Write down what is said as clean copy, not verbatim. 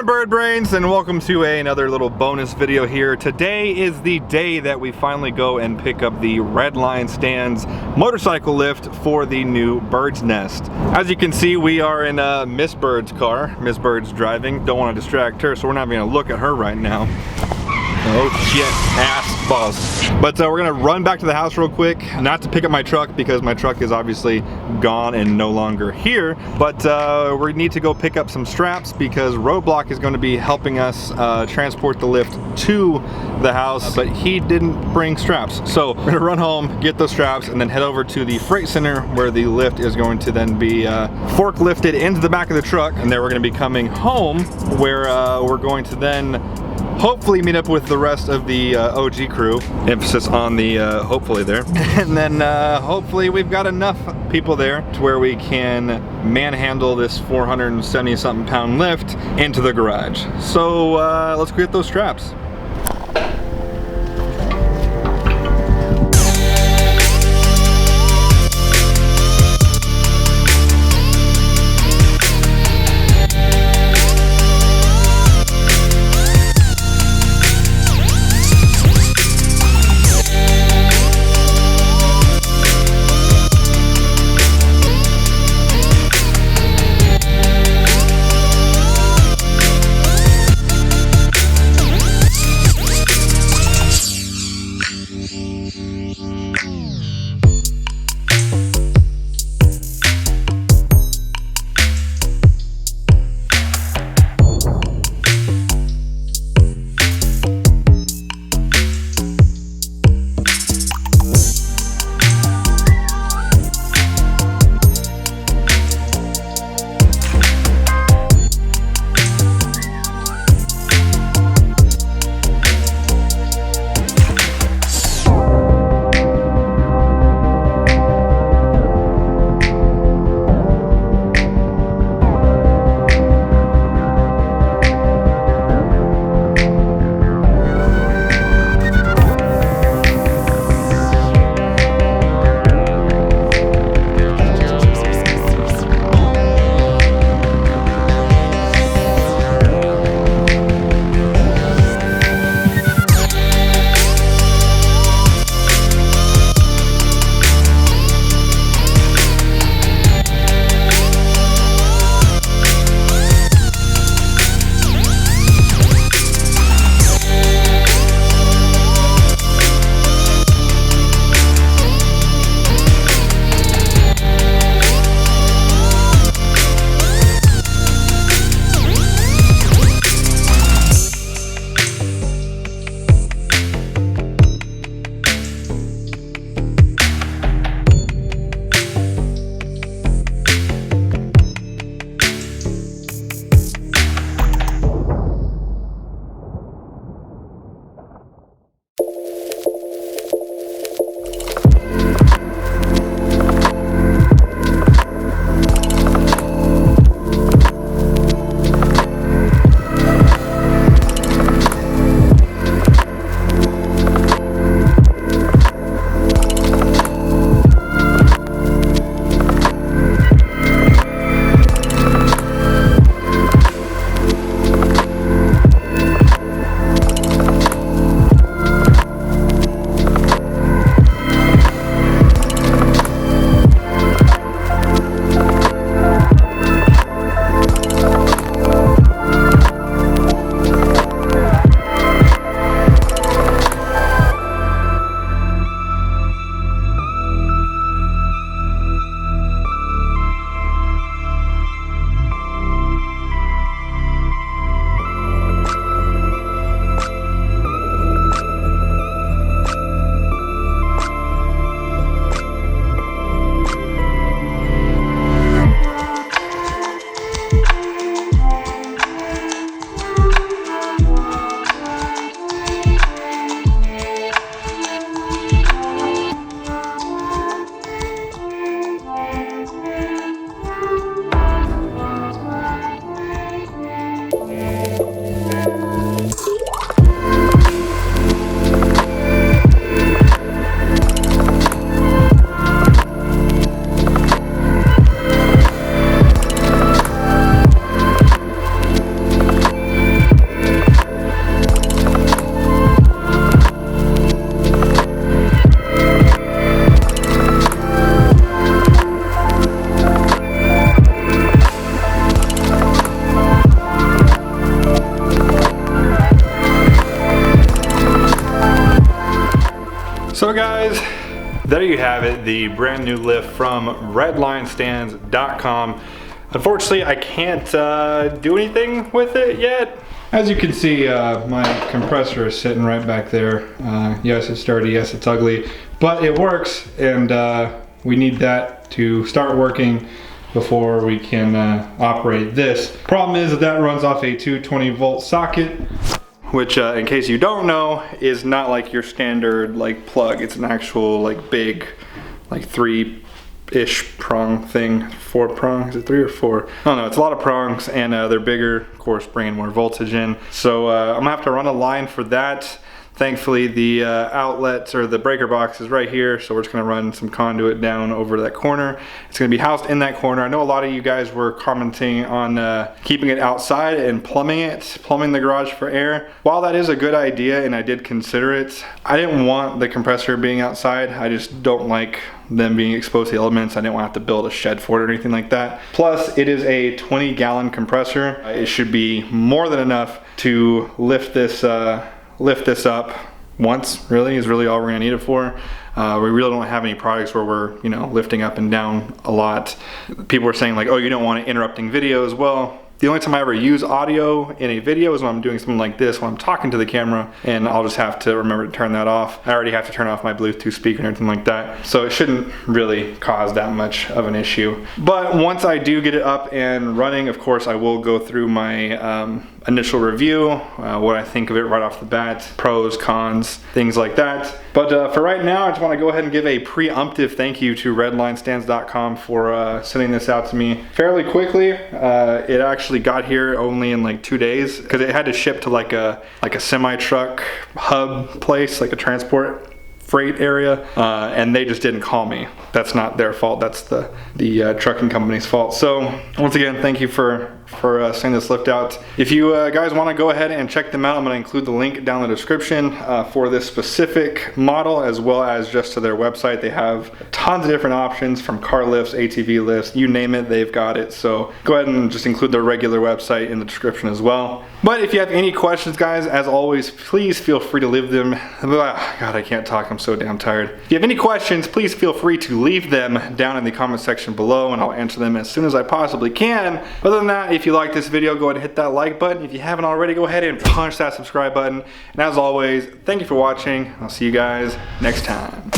Bird Brains, and welcome to another little bonus video here. Today is the day that we finally go and pick up the Redline stands motorcycle lift for the new bird's nest. As you can see, we are in Miss Bird's car. Miss Bird's driving. Don't want to distract her, so we're not going to look at her right now. Oh shit, ass balls. But we're gonna run back to the house real quick, not to pick up my truck because my truck is obviously gone and no longer here, but we need to go pick up some straps because Roadblock is going to be helping us transport the lift to the house, but he didn't bring straps. So we're gonna run home, get those straps, and then head over to the freight center where the lift is going to then be forklifted into the back of the truck, and then we're gonna be coming home where we're going to then hopefully meet up with the rest of the OG crew. Emphasis on the hopefully there. And then hopefully we've got enough people there to where we can manhandle this 470 something pound lift into the garage. So let's get those straps. there you have it, the brand new lift from redlinestands.com. Unfortunately, I can't do anything with it yet. As you can see, my compressor is sitting right back there. Yes, it's dirty, yes, it's ugly, but it works, and we need that to start working before we can operate this. Problem is that runs off a 220 volt socket, which in case you don't know, is not like your standard like plug. It's an actual like big, like 3-ish prong thing. 4 prongs, is it 3 or 4? I don't know, it's a lot of prongs, and they're bigger, of course, bringing more voltage in. So I'm gonna have to run a line for that. Thankfully, the outlet or the breaker box is right here, so we're just gonna run some conduit down over that corner. It's gonna be housed in that corner. I know a lot of you guys were commenting on keeping it outside and plumbing the garage for air. While that is a good idea, and I did consider it, I didn't want the compressor being outside. I just don't like them being exposed to the elements. I didn't want to have to build a shed for it or anything like that. Plus, it is a 20-gallon compressor. It should be more than enough to lift this up once, really, is really all we're gonna need it for. We really don't have any products where we're, you know, lifting up and down a lot. People were saying like, oh, you don't want it interrupting videos. Well, the only time I ever use audio in a video is when I'm doing something like this, when I'm talking to the camera, and I'll just have to remember to turn that off. I already have to turn off my Bluetooth speaker and everything like that, so it shouldn't really cause that much of an issue. But once I do get it up and running, of course, I will go through my initial review, what I think of it right off the bat, pros, cons, things like that. But for right now, I just want to go ahead and give a preemptive thank you to redlinestands.com for sending this out to me fairly quickly. It actually got here only in like 2 days, because it had to ship to like a semi-truck hub place, like a transport freight area, and they just didn't call me. That's not their fault, that's the trucking company's fault. So once again, thank you for sending this lift out. If you guys want to go ahead and check them out, I'm going to include the link down in the description for this specific model, as well as just to their website. They have tons of different options, from car lifts, ATV lifts, you name it, they've got it. So go ahead and just include their regular website in the description as well. But if you have any questions, guys, as always, please feel free to leave them. God, I can't talk, I'm so damn tired. If you have any questions, please feel free to leave them down in the comment section below, and I'll answer them as soon as I possibly can. Other than that, if you like this video, go ahead and hit that like button. If you haven't already, go ahead and punch that subscribe button. And as always, thank you for watching. I'll see you guys next time.